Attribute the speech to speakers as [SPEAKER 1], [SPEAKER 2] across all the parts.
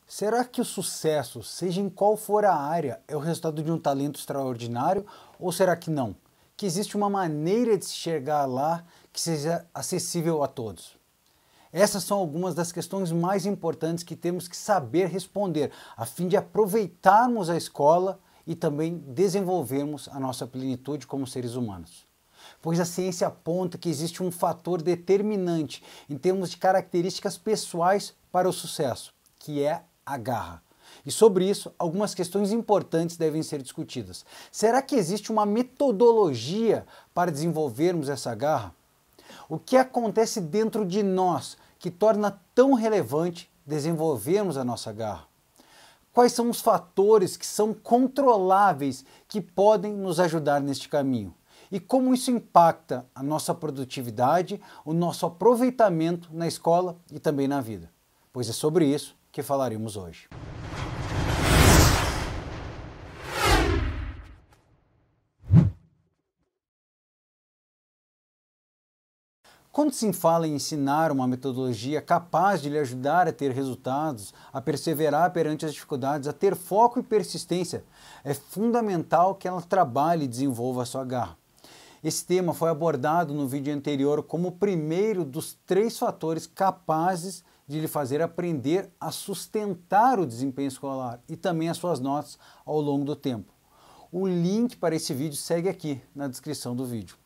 [SPEAKER 1] Será que o sucesso, seja em qual for a área, é o resultado de um talento extraordinário ou será que não? Que existe uma maneira de se chegar lá que seja acessível a todos? Essas são algumas das questões mais importantes que temos que saber responder, a fim de aproveitarmos a escola e também desenvolvermos a nossa plenitude como seres humanos. Pois a ciência aponta que existe um fator determinante em termos de características pessoais para o sucesso, que é a garra. E sobre isso, algumas questões importantes devem ser discutidas. Será que existe uma metodologia para desenvolvermos essa garra? O que acontece dentro de nós que torna tão relevante desenvolvermos a nossa garra? Quais são os fatores que são controláveis que podem nos ajudar neste caminho? E como isso impacta a nossa produtividade, o nosso aproveitamento na escola e também na vida? Pois é sobre isso que falaremos hoje. Quando se fala em ensinar uma metodologia capaz de lhe ajudar a ter resultados, a perseverar perante as dificuldades, a ter foco e persistência, é fundamental que ela trabalhe e desenvolva a sua garra. Esse tema foi abordado no vídeo anterior como o primeiro dos 3 fatores capazes de lhe fazer aprender a sustentar o desempenho escolar e também as suas notas ao longo do tempo. O link para esse vídeo segue aqui na descrição do vídeo.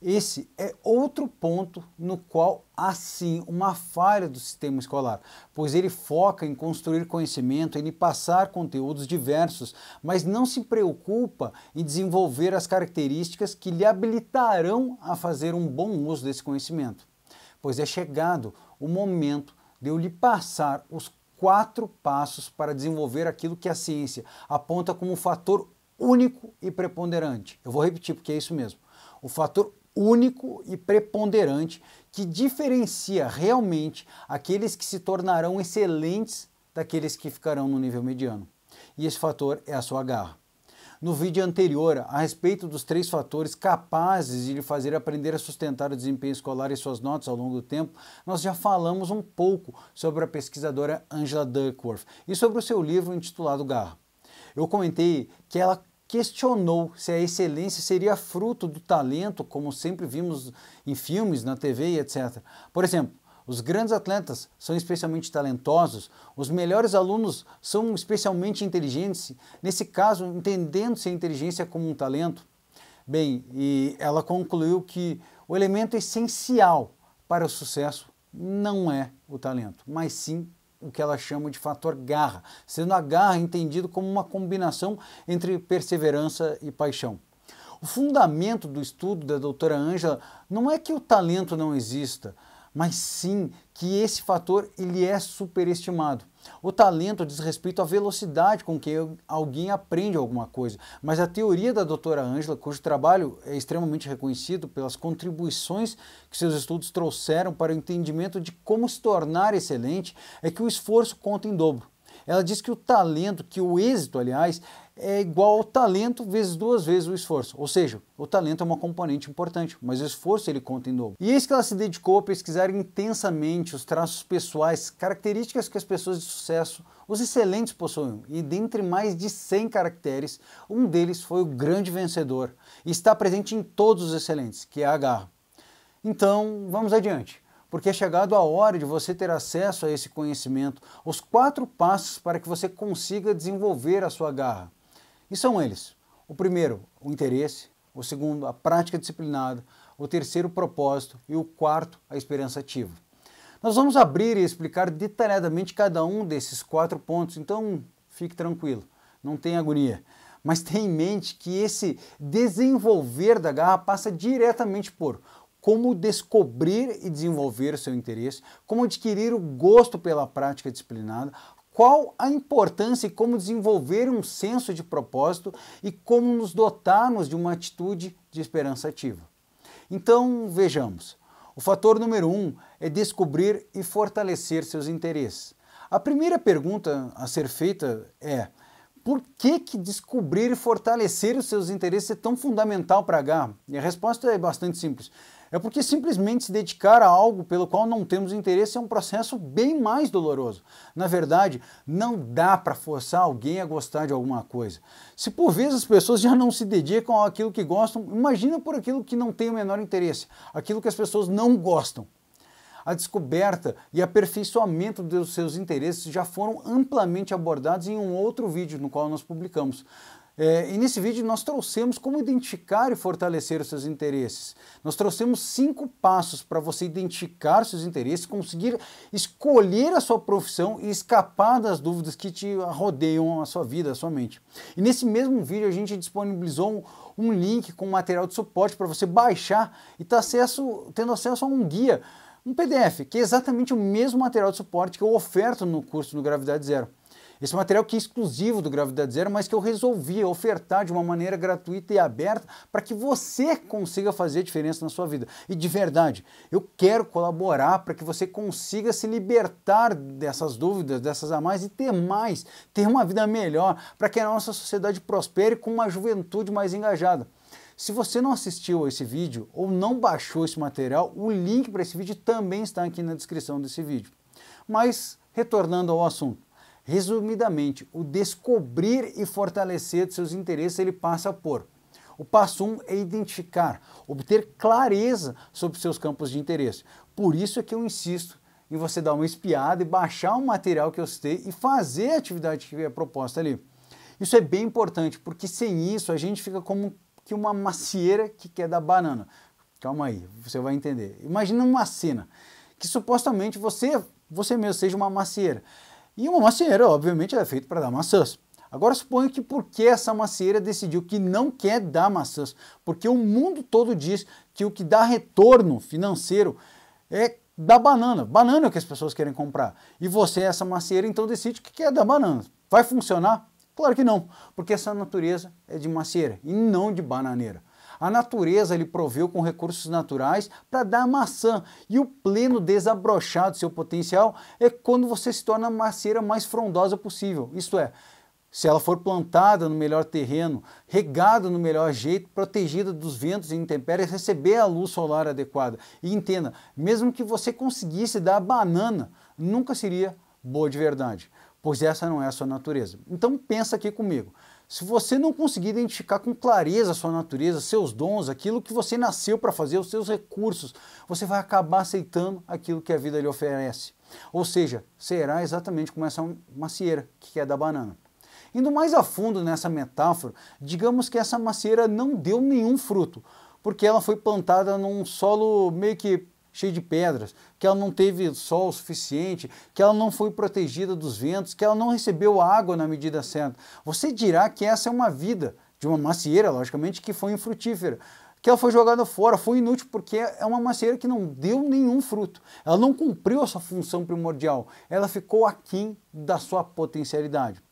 [SPEAKER 1] Esse é outro ponto no qual há sim uma falha do sistema escolar, pois ele foca em construir conhecimento, em passar conteúdos diversos, mas não se preocupa em desenvolver as características que lhe habilitarão a fazer um bom uso desse conhecimento. Pois é chegado o momento de eu lhe passar os 4 passos para desenvolver aquilo que a ciência aponta como um fator único e preponderante. Eu vou repetir porque é isso mesmo. O fator único e preponderante que diferencia realmente aqueles que se tornarão excelentes daqueles que ficarão no nível mediano. E esse fator é a sua garra. No vídeo anterior, a respeito dos 3 fatores capazes de lhe fazer aprender a sustentar o desempenho escolar e suas notas ao longo do tempo, nós já falamos um pouco sobre a pesquisadora Angela Duckworth e sobre o seu livro intitulado Garra. Eu comentei que ela questionou se a excelência seria fruto do talento, como sempre vimos em filmes, na TV e etc. Por exemplo, os grandes atletas são especialmente talentosos, os melhores alunos são especialmente inteligentes, nesse caso, entendendo-se a inteligência como um talento. Bem, e ela concluiu que o elemento essencial para o sucesso não é o talento, mas sim o que ela chama de fator garra, sendo a garra entendido como uma combinação entre perseverança e paixão. O fundamento do estudo da doutora Angela não é que o talento não exista, mas sim que esse fator ele é superestimado. O talento diz respeito à velocidade com que alguém aprende alguma coisa, mas a teoria da doutora Angela, cujo trabalho é extremamente reconhecido pelas contribuições que seus estudos trouxeram para o entendimento de como se tornar excelente, é que o esforço conta em dobro. Ela diz que o talento, que o êxito, aliás, é igual ao talento vezes 2 vezes o esforço. Ou seja, o talento é uma componente importante, mas o esforço ele conta em dobro. E eis que ela se dedicou a pesquisar intensamente os traços pessoais, características que as pessoas de sucesso, os excelentes possuem. E dentre mais de 100 caracteres, um deles foi o grande vencedor. E está presente em todos os excelentes, que é a garra. Então, vamos adiante. Porque é chegado a hora de você ter acesso a esse conhecimento, os 4 passos para que você consiga desenvolver a sua garra. E são eles: o primeiro, o interesse; o segundo, a prática disciplinada; o terceiro, o propósito; e o quarto, a esperança ativa. Nós vamos abrir e explicar detalhadamente cada um desses 4 pontos, então fique tranquilo, não tenha agonia. Mas tenha em mente que esse desenvolver da garra passa diretamente por como descobrir e desenvolver o seu interesse, como adquirir o gosto pela prática disciplinada, qual a importância e como desenvolver um senso de propósito e como nos dotarmos de uma atitude de esperança ativa. Então, vejamos. O fator número 1 é descobrir e fortalecer seus interesses. A primeira pergunta a ser feita é: por que descobrir e fortalecer os seus interesses é tão fundamental para a garra? E a resposta é bastante simples. É porque simplesmente se dedicar a algo pelo qual não temos interesse é um processo bem mais doloroso. Na verdade, não dá para forçar alguém a gostar de alguma coisa. Se por vezes as pessoas já não se dedicam àquilo que gostam, imagina por aquilo que não tem o menor interesse, aquilo que as pessoas não gostam. A descoberta e aperfeiçoamento dos seus interesses já foram amplamente abordados em um outro vídeo no qual nós publicamos. E nesse vídeo nós trouxemos como identificar e fortalecer os seus interesses. Nós trouxemos 5 passos para você identificar seus interesses, conseguir escolher a sua profissão e escapar das dúvidas que te rodeiam a sua vida, a sua mente. E nesse mesmo vídeo a gente disponibilizou um link com material de suporte para você baixar e tendo acesso a um guia, um PDF, que é exatamente o mesmo material de suporte que eu oferto no curso do Gravidade Zero. Esse material que é exclusivo do Gravidade Zero, mas que eu resolvi ofertar de uma maneira gratuita e aberta para que você consiga fazer a diferença na sua vida. E de verdade, eu quero colaborar para que você consiga se libertar dessas dúvidas, dessas a mais e ter uma vida melhor, para que a nossa sociedade prospere com uma juventude mais engajada. Se você não assistiu a esse vídeo ou não baixou esse material, o link para esse vídeo também está aqui na descrição desse vídeo. Mas, retornando ao assunto, resumidamente, o descobrir e fortalecer seus interesses, ele passa por: o passo 1 é identificar, obter clareza sobre seus campos de interesse. Por isso é que eu insisto em você dar uma espiada e baixar o material que eu citei e fazer a atividade que é proposta ali. Isso é bem importante, porque sem isso a gente fica como que uma macieira que quer dar banana. Calma aí, você vai entender. Imagina uma cena que supostamente você mesmo seja uma macieira. E uma macieira, obviamente, é feita para dar maçãs. Agora suponha que porque essa macieira decidiu que não quer dar maçãs, porque o mundo todo diz que o que dá retorno financeiro é dar banana. Banana é o que as pessoas querem comprar. E você, essa macieira, então decide que quer dar banana. Vai funcionar? Claro que não, porque essa natureza é de macieira e não de bananeira. A natureza lhe proveu com recursos naturais para dar maçã, e o pleno desabrochar do seu potencial é quando você se torna a macieira mais frondosa possível. Isto é, se ela for plantada no melhor terreno, regada no melhor jeito, protegida dos ventos e intempéries, receber a luz solar adequada. E entenda, mesmo que você conseguisse dar a banana, nunca seria boa de verdade, pois essa não é a sua natureza. Então pensa aqui comigo. Se você não conseguir identificar com clareza a sua natureza, seus dons, aquilo que você nasceu para fazer, os seus recursos, você vai acabar aceitando aquilo que a vida lhe oferece. Ou seja, será exatamente como essa macieira que quer dar banana. Indo mais a fundo nessa metáfora, digamos que essa macieira não deu nenhum fruto, porque ela foi plantada num solo meio que cheio de pedras, que ela não teve sol suficiente, que ela não foi protegida dos ventos, que ela não recebeu água na medida certa. Você dirá que essa é uma vida de uma macieira, logicamente, que foi infrutífera, que ela foi jogada fora, foi inútil, porque é uma macieira que não deu nenhum fruto. Ela não cumpriu a sua função primordial, ela ficou aquém da sua potencialidade.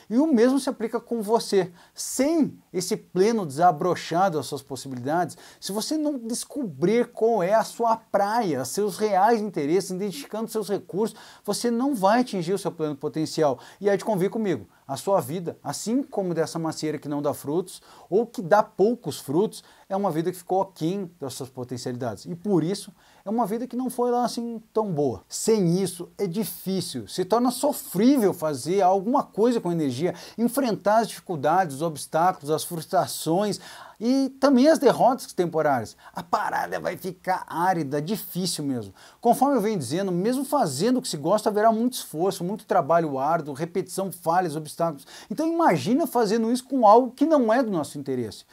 [SPEAKER 1] E o mesmo se aplica com você. Sem esse pleno desabrochado das suas possibilidades, se você não descobrir qual é a sua praia, seus reais interesses, identificando seus recursos, você não vai atingir o seu pleno potencial. E aí de convir comigo, a sua vida, assim como dessa macieira que não dá frutos, ou que dá poucos frutos, é uma vida que ficou aquém das suas potencialidades. E por isso, é uma vida que não foi lá assim tão boa. Sem isso, é difícil, se torna sofrível fazer alguma coisa com energia, enfrentar as dificuldades, os obstáculos, as frustrações e também as derrotas temporárias. A parada vai ficar árida, difícil mesmo. Conforme eu venho dizendo, mesmo fazendo o que se gosta, haverá muito esforço, muito trabalho árduo, repetição, falhas, obstáculos. Então imagina fazendo isso com algo que não é do nosso interesse.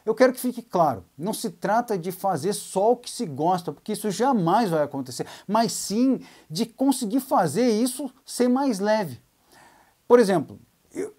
[SPEAKER 1] Eu quero que fique claro, não se trata de fazer só o que se gosta, porque isso jamais vai acontecer, mas sim de conseguir fazer isso ser mais leve. Por exemplo,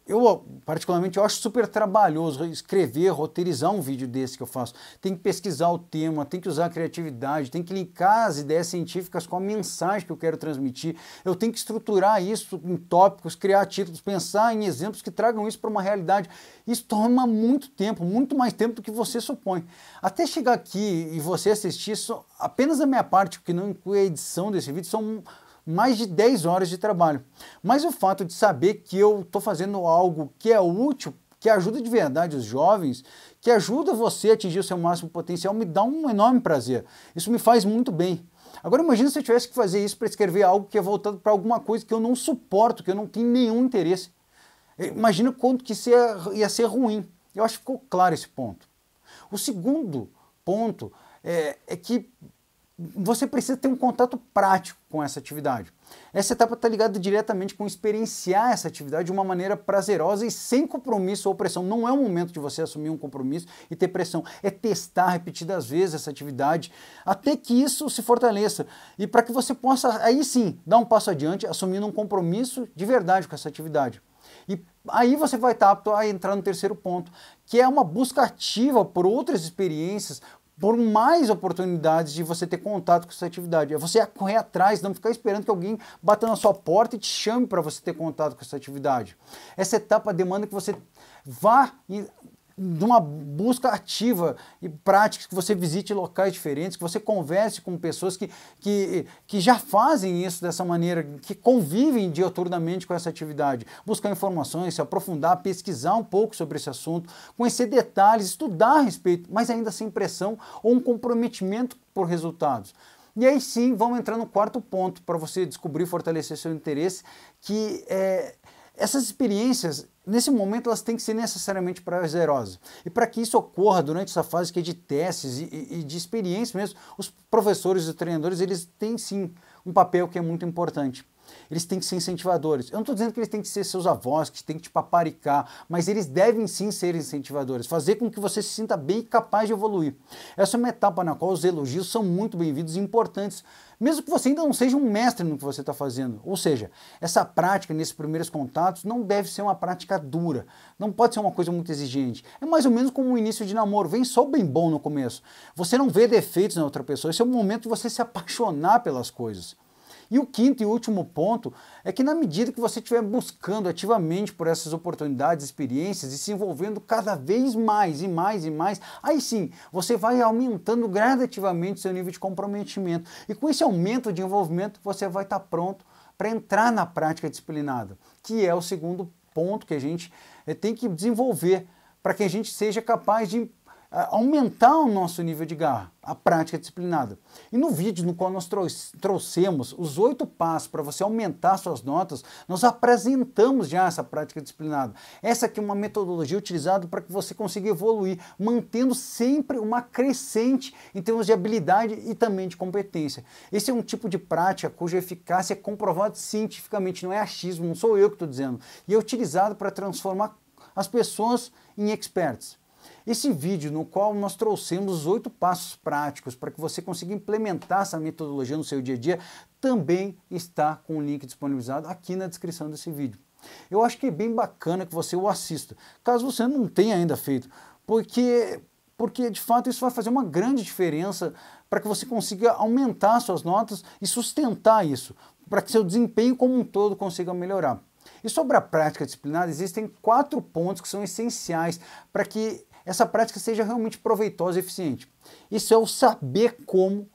[SPEAKER 1] eu particularmente eu acho super trabalhoso escrever, roteirizar um vídeo desse que eu faço. Tem que pesquisar o tema, tem que usar a criatividade, tem que linkar as ideias científicas com a mensagem que eu quero transmitir. Eu tenho que estruturar isso em tópicos, criar títulos, pensar em exemplos que tragam isso para uma realidade. Isso toma muito tempo, muito mais tempo do que você supõe. Até chegar aqui e você assistir, apenas a minha parte, que não inclui a edição desse vídeo, são mais de 10 horas de trabalho. Mas o fato de saber que eu estou fazendo algo que é útil, que ajuda de verdade os jovens, que ajuda você a atingir o seu máximo potencial, me dá um enorme prazer. Isso me faz muito bem. Agora imagina se eu tivesse que fazer isso para escrever algo que é voltado para alguma coisa que eu não suporto, que eu não tenho nenhum interesse. Imagina quanto que isso ia ser ruim. Eu acho que ficou claro esse ponto. O segundo ponto é que você precisa ter um contato prático com essa atividade. Essa etapa está ligada diretamente com experienciar essa atividade de uma maneira prazerosa e sem compromisso ou pressão. Não é o momento de você assumir um compromisso e ter pressão. É testar repetidas vezes essa atividade até que isso se fortaleça. E para que você possa, aí sim, dar um passo adiante, assumindo um compromisso de verdade com essa atividade. E aí você vai estar apto a entrar no terceiro ponto, que é uma busca ativa por outras experiências, por mais oportunidades de você ter contato com essa atividade. É você correr atrás, não ficar esperando que alguém bata na sua porta e te chame para você ter contato com essa atividade. Essa etapa demanda que você vá de uma busca ativa e prática, que você visite locais diferentes, que você converse com pessoas que já fazem isso dessa maneira, que convivem diuturnamente com essa atividade, buscar informações, se aprofundar, pesquisar um pouco sobre esse assunto, conhecer detalhes, estudar a respeito, mas ainda sem pressão ou um comprometimento por resultados. E aí sim, vamos entrar no quarto ponto para você descobrir e fortalecer seu interesse, que essas experiências, nesse momento, elas têm que ser necessariamente prazerosas. E para que isso ocorra durante essa fase que é de testes e de experiência mesmo, os professores e treinadores, eles têm sim um papel que é muito importante. Eles têm que ser incentivadores. Eu não estou dizendo que eles têm que ser seus avós, que têm que te paparicar, mas eles devem sim ser incentivadores, fazer com que você se sinta bem e capaz de evoluir. Essa é uma etapa na qual os elogios são muito bem-vindos e importantes, mesmo que você ainda não seja um mestre no que você está fazendo. Ou seja, essa prática nesses primeiros contatos não deve ser uma prática dura, não pode ser uma coisa muito exigente. É mais ou menos como um início de namoro, vem só o bem bom no começo. Você não vê defeitos na outra pessoa, esse é o momento de você se apaixonar pelas coisas. E o quinto e último ponto é que na medida que você estiver buscando ativamente por essas oportunidades, experiências e se envolvendo cada vez mais e mais e mais, aí sim, você vai aumentando gradativamente seu nível de comprometimento. E com esse aumento de envolvimento, você vai estar pronto para entrar na prática disciplinada, que é o segundo ponto que a gente tem que desenvolver para que a gente seja capaz de aumentar o nosso nível de garra, a prática disciplinada. E no vídeo no qual nós trouxemos os 8 passos para você aumentar suas notas, nós apresentamos já essa prática disciplinada. Essa aqui é uma metodologia utilizada para que você consiga evoluir, mantendo sempre uma crescente em termos de habilidade e também de competência. Esse é um tipo de prática cuja eficácia é comprovada cientificamente, não é achismo, não sou eu que estou dizendo, e é utilizado para transformar as pessoas em experts. Esse vídeo no qual nós trouxemos os 8 passos práticos para que você consiga implementar essa metodologia no seu dia a dia, também está com o link disponibilizado aqui na descrição desse vídeo. Eu acho que é bem bacana que você o assista, caso você não tenha ainda feito, porque de fato isso vai fazer uma grande diferença para que você consiga aumentar suas notas e sustentar isso, para que seu desempenho como um todo consiga melhorar. E sobre a prática disciplinada, existem 4 pontos que são essenciais para que essa prática seja realmente proveitosa e eficiente. Isso é o saber como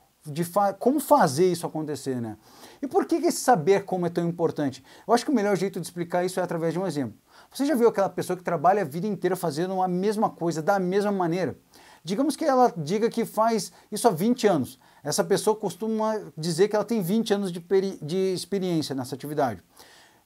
[SPEAKER 1] fazer isso acontecer, né? E por que esse saber como é tão importante? Eu acho que o melhor jeito de explicar isso é através de um exemplo. Você já viu aquela pessoa que trabalha a vida inteira fazendo a mesma coisa, da mesma maneira? Digamos que ela diga que faz isso há 20 anos. Essa pessoa costuma dizer que ela tem 20 anos de experiência nessa atividade.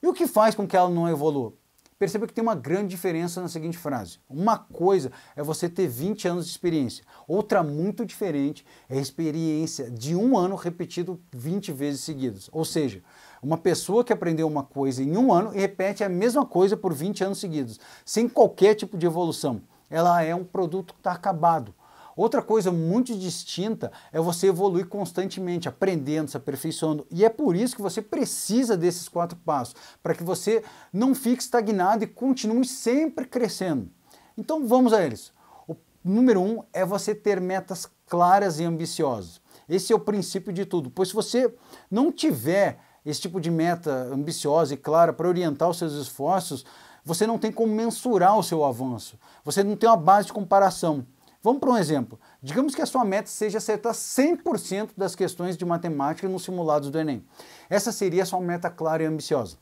[SPEAKER 1] E o que faz com que ela não evolua? Perceba que tem uma grande diferença na seguinte frase. Uma coisa é você ter 20 anos de experiência. Outra muito diferente é a experiência de 1 ano repetido 20 vezes seguidas. Ou seja, uma pessoa que aprendeu uma coisa em 1 ano e repete a mesma coisa por 20 anos seguidos, sem qualquer tipo de evolução. Ela é um produto que está acabado. Outra coisa muito distinta é você evoluir constantemente, aprendendo, se aperfeiçoando. E é por isso que você precisa desses 4 passos, para que você não fique estagnado e continue sempre crescendo. Então vamos a eles. O número 1 é você ter metas claras e ambiciosas. Esse é o princípio de tudo, pois se você não tiver esse tipo de meta ambiciosa e clara para orientar os seus esforços, você não tem como mensurar o seu avanço, você não tem uma base de comparação. Vamos para um exemplo. Digamos que a sua meta seja acertar 100% das questões de matemática nos simulados do Enem. Essa seria a sua meta clara e ambiciosa.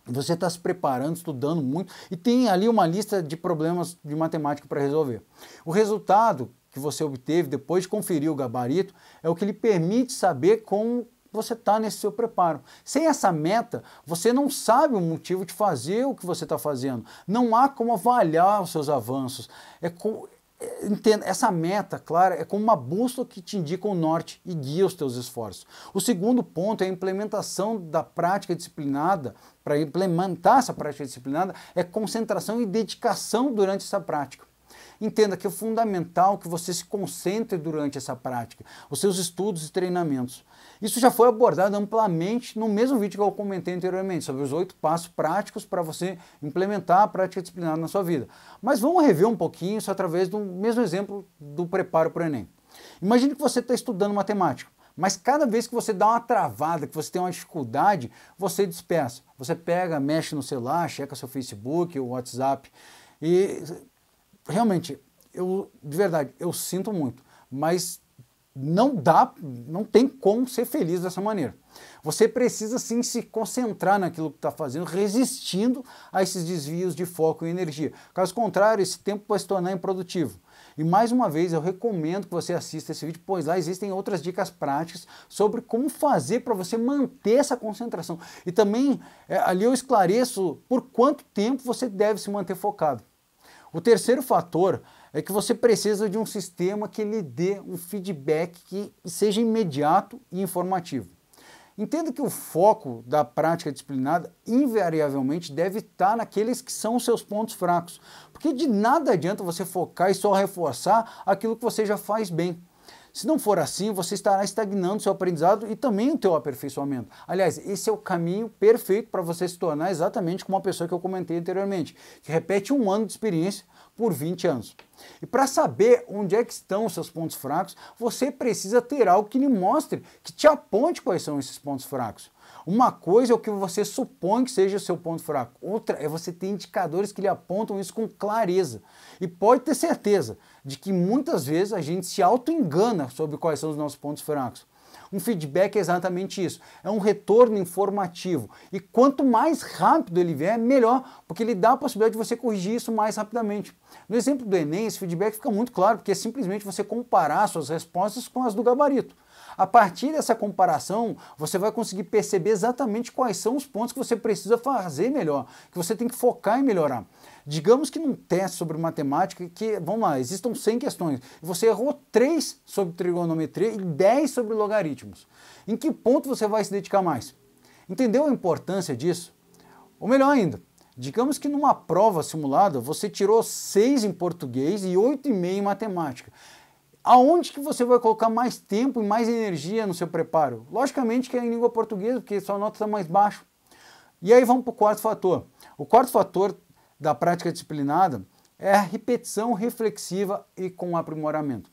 [SPEAKER 1] você está se preparando, estudando muito e tem ali uma lista de problemas de matemática para resolver. O resultado que você obteve depois de conferir o gabarito é o que lhe permite saber como você está nesse seu preparo. Sem essa meta, você não sabe o motivo de fazer o que você está fazendo. Não há como avaliar os seus avanços. Entenda, essa meta, claro, é como uma bússola que te indica o norte e guia os teus esforços. O segundo ponto é a implementação da prática disciplinada. Para implementar essa prática disciplinada é concentração e dedicação durante essa prática. Entenda que é fundamental que você se concentre durante essa prática, os seus estudos e treinamentos. Isso já foi abordado amplamente no mesmo vídeo que eu comentei anteriormente, sobre os 8 passos práticos para você implementar a prática disciplinada na sua vida. Mas vamos rever um pouquinho isso através do mesmo exemplo do preparo para o Enem. Imagine que você está estudando matemática, mas cada vez que você dá uma travada, que você tem uma dificuldade, você dispersa. Você pega, mexe no celular, checa seu Facebook, o WhatsApp e... Realmente, de verdade, eu sinto muito, mas não tem como ser feliz dessa maneira. Você precisa sim se concentrar naquilo que está fazendo, resistindo a esses desvios de foco e energia. Caso contrário, esse tempo vai se tornar improdutivo. E mais uma vez, eu recomendo que você assista esse vídeo, pois lá existem outras dicas práticas sobre como fazer para você manter essa concentração. E também, ali eu esclareço por quanto tempo você deve se manter focado. O terceiro fator é que você precisa de um sistema que lhe dê um feedback que seja imediato e informativo. Entenda que o foco da prática disciplinada invariavelmente deve estar naqueles que são os seus pontos fracos, porque de nada adianta você focar e só reforçar aquilo que você já faz bem. Se não for assim, você estará estagnando seu aprendizado e também o seu aperfeiçoamento. Aliás, esse é o caminho perfeito para você se tornar exatamente como uma pessoa que eu comentei anteriormente, que repete 1 ano de experiência por 20 anos. E para saber onde é que estão os seus pontos fracos, você precisa ter algo que lhe mostre, que te aponte quais são esses pontos fracos. Uma coisa é o que você supõe que seja o seu ponto fraco, outra é você ter indicadores que lhe apontam isso com clareza. E pode ter certeza de que muitas vezes a gente se auto-engana sobre quais são os nossos pontos fracos. Um feedback é exatamente isso, é um retorno informativo. E quanto mais rápido ele vier, melhor, porque ele dá a possibilidade de você corrigir isso mais rapidamente. No exemplo do Enem, esse feedback fica muito claro, porque é simplesmente você comparar suas respostas com as do gabarito. A partir dessa comparação, você vai conseguir perceber exatamente quais são os pontos que você precisa fazer melhor, que você tem que focar em melhorar. Digamos que num teste sobre matemática, vamos lá, existam 100 questões, e você errou 3 sobre trigonometria e 10 sobre logaritmos. Em que ponto você vai se dedicar mais? Entendeu a importância disso? Ou melhor ainda, digamos que numa prova simulada, você tirou 6 em português e 8,5 em matemática. Aonde que você vai colocar mais tempo e mais energia no seu preparo? Logicamente que é em língua portuguesa, porque sua nota está mais baixa. E aí vamos para o quarto fator. O quarto fator da prática disciplinada é a repetição reflexiva e com aprimoramento.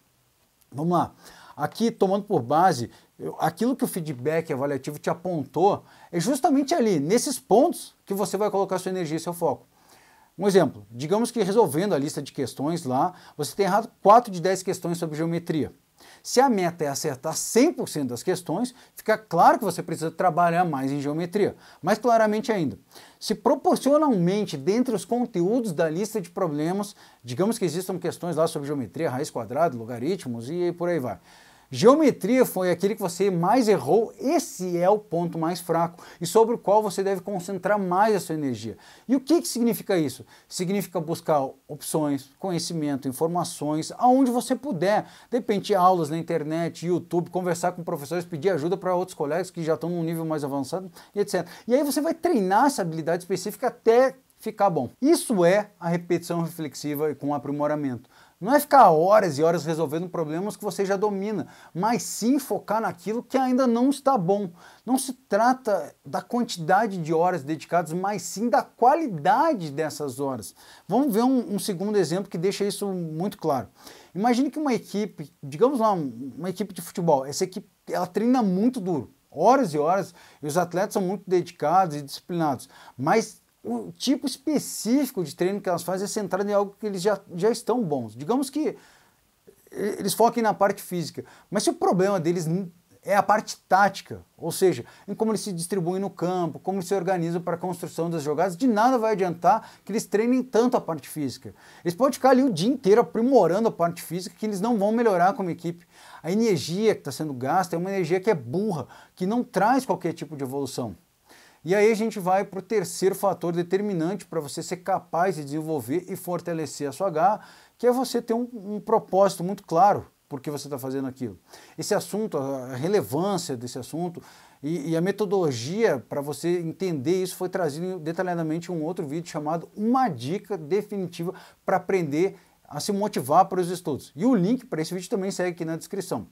[SPEAKER 1] Vamos lá. Aqui, tomando por base, aquilo que o feedback avaliativo te apontou é justamente ali, nesses pontos, que você vai colocar sua energia e seu foco. Um exemplo, digamos que resolvendo a lista de questões lá, você tem errado 4 de 10 questões sobre geometria. Se a meta é acertar 100% das questões, fica claro que você precisa trabalhar mais em geometria. Mais claramente ainda, se proporcionalmente dentre os conteúdos da lista de problemas, digamos que existam questões lá sobre geometria, raiz quadrada, logaritmos e por aí vai. Geometria foi aquele que você mais errou, esse é o ponto mais fraco e sobre o qual você deve concentrar mais a sua energia. E o que significa isso? Significa buscar opções, conhecimento, informações, aonde você puder. De repente, aulas na internet, YouTube, conversar com professores, pedir ajuda para outros colegas que já estão num nível mais avançado, e etc. E aí você vai treinar essa habilidade específica até ficar bom. Isso é a repetição reflexiva com aprimoramento. Não é ficar horas e horas resolvendo problemas que você já domina, mas sim focar naquilo que ainda não está bom. Não se trata da quantidade de horas dedicadas, mas sim da qualidade dessas horas. Vamos ver um segundo exemplo que deixa isso muito claro. Imagine que uma equipe, digamos lá, uma equipe de futebol, essa equipe ela treina muito duro, horas e horas, e os atletas são muito dedicados e disciplinados, mas o tipo específico de treino que elas fazem é centrado em algo que eles já estão bons. Digamos que eles foquem na parte física, mas se o problema deles é a parte tática, ou seja, em como eles se distribuem no campo, como eles se organizam para a construção das jogadas. De nada vai adiantar que eles treinem tanto a parte física. Eles podem ficar ali o dia inteiro aprimorando a parte física, que eles não vão melhorar como equipe. A energia que está sendo gasta é uma energia que é burra, que não traz qualquer tipo de evolução. E aí a gente vai para o terceiro fator determinante para você ser capaz de desenvolver e fortalecer a sua garra, que é você ter um propósito muito claro por que você está fazendo aquilo. Esse assunto, a relevância desse assunto e a metodologia para você entender isso foi trazido detalhadamente em um outro vídeo chamado Uma Dica Definitiva para Aprender a se Motivar para os Estudos. E o link para esse vídeo também segue aqui na descrição.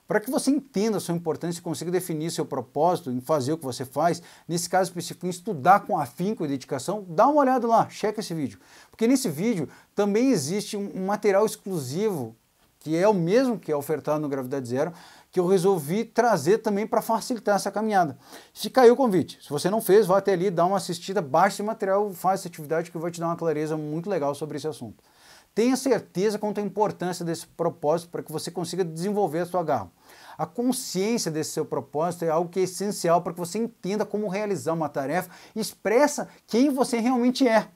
[SPEAKER 1] Para que você entenda a sua importância e consiga definir seu propósito em fazer o que você faz, nesse caso específico, em estudar com afinco e dedicação, dá uma olhada lá, checa esse vídeo. Porque nesse vídeo também existe um material exclusivo, que é o mesmo que é ofertado no Gravidade Zero, que eu resolvi trazer também para facilitar essa caminhada. Fica aí o convite. Se você não fez, vá até ali, dá uma assistida, baixe esse material, faça essa atividade que vai te dar uma clareza muito legal sobre esse assunto. Tenha certeza quanto à importância desse propósito para que você consiga desenvolver a sua garra. A consciência desse seu propósito é algo que é essencial para que você entenda como realizar uma tarefa e expressa quem você realmente é.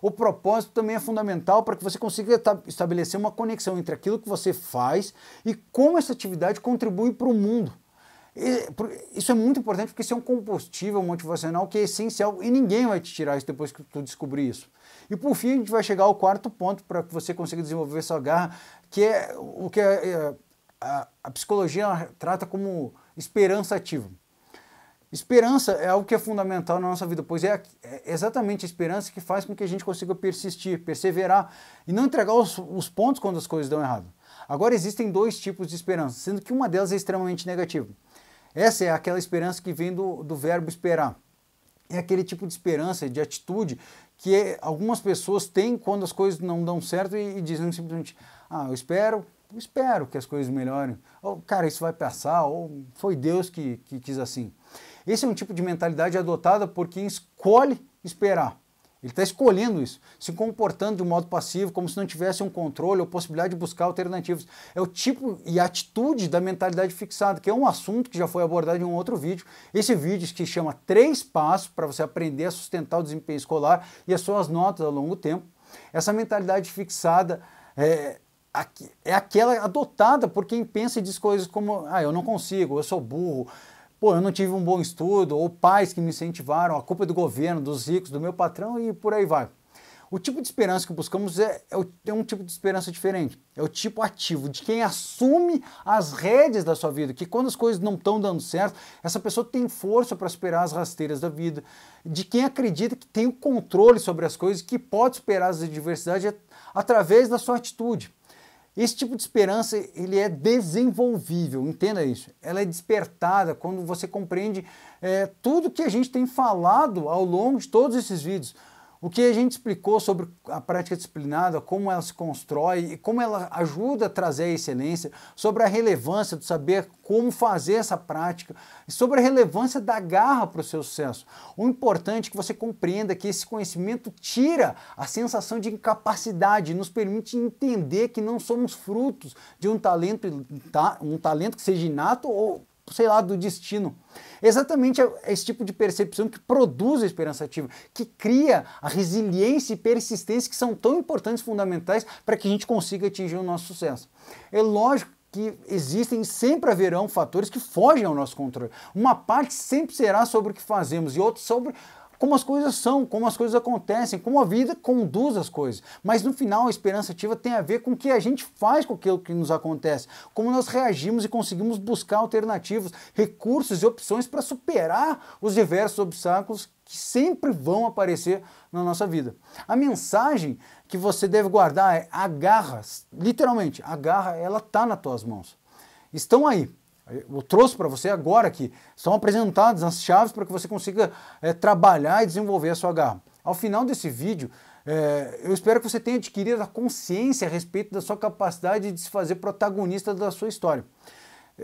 [SPEAKER 1] O propósito também é fundamental para que você consiga estabelecer uma conexão entre aquilo que você faz e como essa atividade contribui para o mundo. Isso é muito importante porque isso é um combustível motivacional que é essencial e ninguém vai te tirar isso depois que tu descobrir isso. E por fim a gente vai chegar ao quarto ponto para que você consiga desenvolver sua garra, que é o que a psicologia trata como esperança ativa. Esperança é algo que é fundamental na nossa vida, pois é exatamente a esperança que faz com que a gente consiga persistir, perseverar e não entregar os pontos quando as coisas dão errado. Agora existem dois tipos de esperança, sendo que uma delas é extremamente negativa. Essa é aquela esperança que vem do verbo esperar. É aquele tipo de esperança, de atitude, que algumas pessoas têm quando as coisas não dão certo e dizem simplesmente, eu espero que as coisas melhorem, ou cara, isso vai passar, ou foi Deus que quis assim. Esse é um tipo de mentalidade adotada por quem escolhe esperar. Ele está escolhendo isso, se comportando de um modo passivo, como se não tivesse um controle ou possibilidade de buscar alternativas. É o tipo e a atitude da mentalidade fixada, que é um assunto que já foi abordado em um outro vídeo. Esse vídeo que chama 3 passos para você aprender a sustentar o desempenho escolar e as suas notas ao longo do tempo. Essa mentalidade fixada é aquela adotada por quem pensa e diz coisas como, eu não consigo, eu sou burro, eu não tive um bom estudo, ou pais que me incentivaram, a culpa é do governo, dos ricos, do meu patrão e por aí vai. O tipo de esperança que buscamos é um tipo de esperança diferente. É o tipo ativo, de quem assume as rédeas da sua vida, que quando as coisas não estão dando certo, essa pessoa tem força para superar as rasteiras da vida, de quem acredita que tem o controle sobre as coisas, que pode superar as adversidades através da sua atitude. Esse tipo de esperança ele é desenvolvível, entenda isso. Ela é despertada quando você compreende tudo que a gente tem falado ao longo de todos esses vídeos. O que a gente explicou sobre a prática disciplinada, como ela se constrói e como ela ajuda a trazer a excelência, sobre a relevância de saber como fazer essa prática, e sobre a relevância da garra para o seu sucesso. O importante é que você compreenda que esse conhecimento tira a sensação de incapacidade e nos permite entender que não somos frutos de um talento que seja inato ou sei lá, do destino. Exatamente esse tipo de percepção que produz a esperança ativa, que cria a resiliência e persistência que são tão importantes e fundamentais para que a gente consiga atingir o nosso sucesso. É lógico que existem e sempre haverão fatores que fogem ao nosso controle. Uma parte sempre será sobre o que fazemos e outra sobre como as coisas são, como as coisas acontecem, como a vida conduz as coisas. Mas no final a esperança ativa tem a ver com o que a gente faz com aquilo que nos acontece, como nós reagimos e conseguimos buscar alternativas, recursos e opções para superar os diversos obstáculos que sempre vão aparecer na nossa vida. A mensagem que você deve guardar é: a garra, literalmente, a garra, ela está nas tuas mãos. Estão aí. Eu trouxe para você agora aqui, são apresentadas as chaves para que você consiga trabalhar e desenvolver a sua garra. Ao final desse vídeo, eu espero que você tenha adquirido a consciência a respeito da sua capacidade de se fazer protagonista da sua história.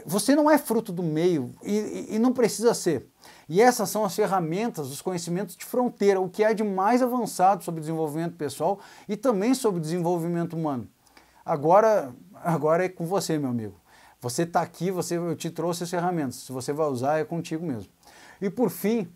[SPEAKER 1] Você não é fruto do meio e não precisa ser. E essas são as ferramentas, os conhecimentos de fronteira, o que há de mais avançado sobre desenvolvimento pessoal e também sobre desenvolvimento humano. Agora é com você, meu amigo. Você está aqui, eu te trouxe as ferramentas. Se você vai usar, é contigo mesmo. E por fim,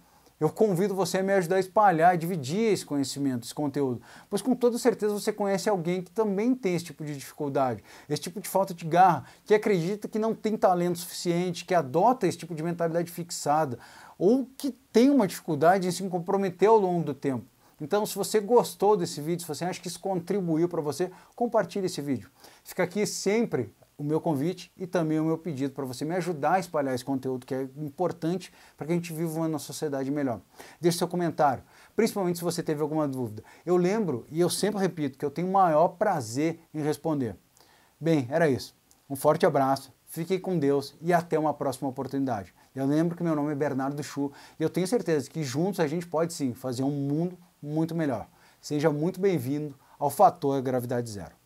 [SPEAKER 1] eu convido você a me ajudar a espalhar, a dividir esse conhecimento, esse conteúdo. Pois com toda certeza você conhece alguém que também tem esse tipo de dificuldade, esse tipo de falta de garra, que acredita que não tem talento suficiente, que adota esse tipo de mentalidade fixada, ou que tem uma dificuldade em se comprometer ao longo do tempo. Então, se você gostou desse vídeo, se você acha que isso contribuiu para você, compartilhe esse vídeo. Fica aqui sempre o meu convite e também o meu pedido para você me ajudar a espalhar esse conteúdo que é importante para que a gente viva uma sociedade melhor. Deixe seu comentário, principalmente se você teve alguma dúvida. Eu lembro e eu sempre repito que eu tenho o maior prazer em responder. Bem, era isso. Um forte abraço, fique com Deus e até uma próxima oportunidade. Eu lembro que meu nome é Bernardo Chu e eu tenho certeza que juntos a gente pode sim fazer um mundo muito melhor. Seja muito bem-vindo ao Fator Gravidade Zero.